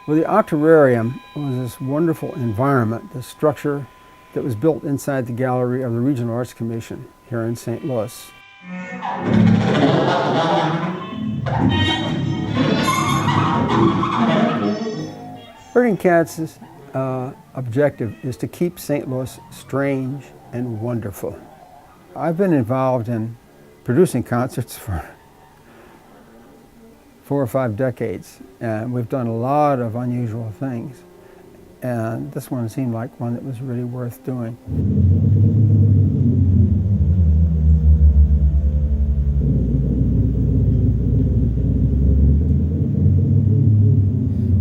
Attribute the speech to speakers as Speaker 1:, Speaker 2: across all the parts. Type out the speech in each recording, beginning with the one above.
Speaker 1: Well, the Octarrarium was this wonderful environment, this structure that was built inside the gallery of the Regional Arts Commission here in St. Louis. Herding Cats' objective is to keep St. Louis strange and wonderful. I've been involved in producing concerts for 4 or 5 decades, and we've done a lot of unusual things. And this one seemed like one that was really worth doing.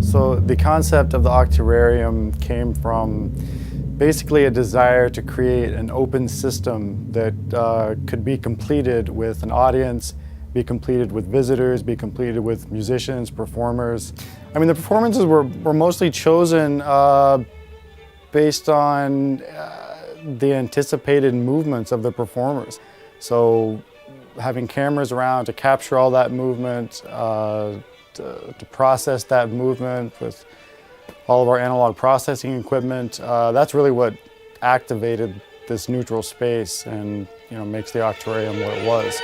Speaker 2: So the concept of the Octarrarium came from basically a desire to create an open system that could be completed with an audience, be completed with visitors, be completed with musicians, performers. I mean, the performances were mostly chosen based on the anticipated movements of the performers. So having cameras around to capture all that movement, to process that movement with all of our analog processing equipment, that's really what activated this neutral space and makes the Octarrarium what it was.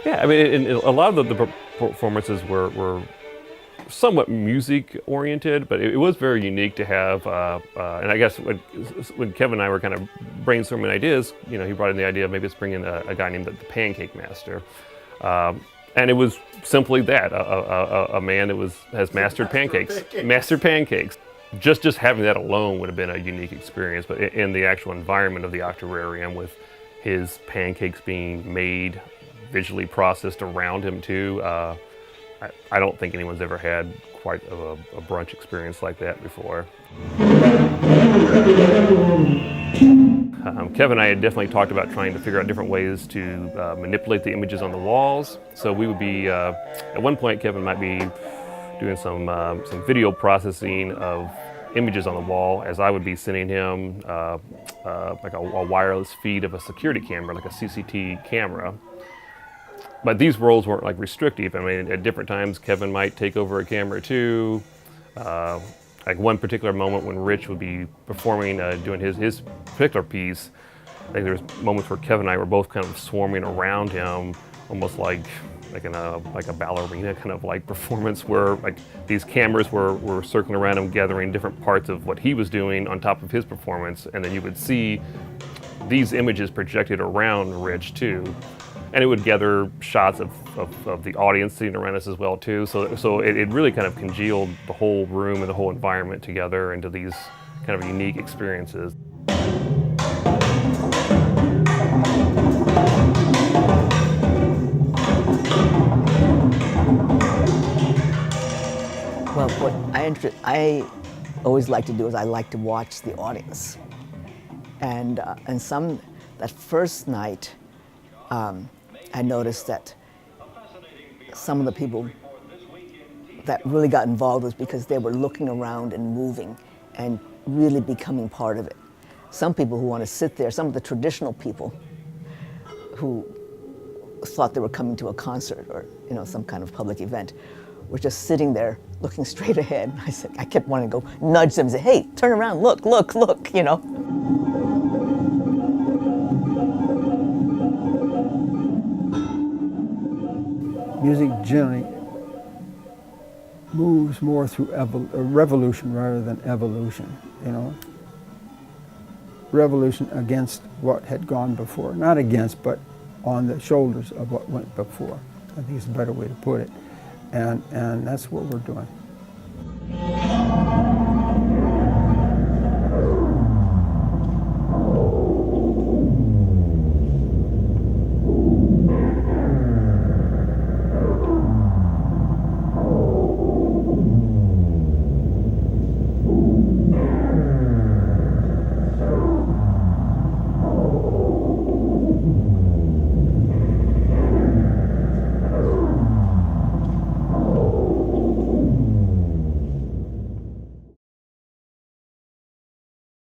Speaker 3: Yeah, I mean, a lot of the performances were somewhat music-oriented, but it was very unique to have, and I guess when Kevin and I were kind of brainstorming ideas, he brought in the idea of maybe let's bring in a guy named the Pancake Master. And it was simply that, a man that has mastered pancakes. Mastered pancakes. Just having that alone would have been a unique experience, but in the actual environment of the Octarrarium with his pancakes being made, visually processed around him too, I don't think anyone's ever had quite a brunch experience like that before. Kevin and I had definitely talked about trying to figure out different ways to manipulate the images on the walls. So we would be, at one point Kevin might be doing some video processing of images on the wall, as I would be sending him like a wireless feed of a security camera, like a CCT camera. But these roles weren't like restrictive. I mean, at different times, Kevin might take over a camera too. Like one particular moment when Rich would be performing, doing his particular piece, I think there was moments where Kevin and I were both kind of swarming around him, almost like a ballerina kind of like performance, where like these cameras were circling around him, gathering different parts of what he was doing on top of his performance, and then you would see these images projected around Rich too. And it would gather shots of the audience sitting around us as well too. So it really kind of congealed the whole room and the whole environment together into these kind of unique experiences.
Speaker 4: Well, what I always like to do is I like to watch the audience. And that first night, I noticed that some of the people that really got involved was because they were looking around and moving and really becoming part of it. Some people who want to sit there, some of the traditional people who thought they were coming to a concert or some kind of public event, were just sitting there looking straight ahead. I kept wanting to go nudge them and say, hey, turn around, look.
Speaker 1: Music generally moves more through revolution rather than evolution, Revolution against what had gone before. Not against, but on the shoulders of what went before. I think it's a better way to put it. And that's what we're doing.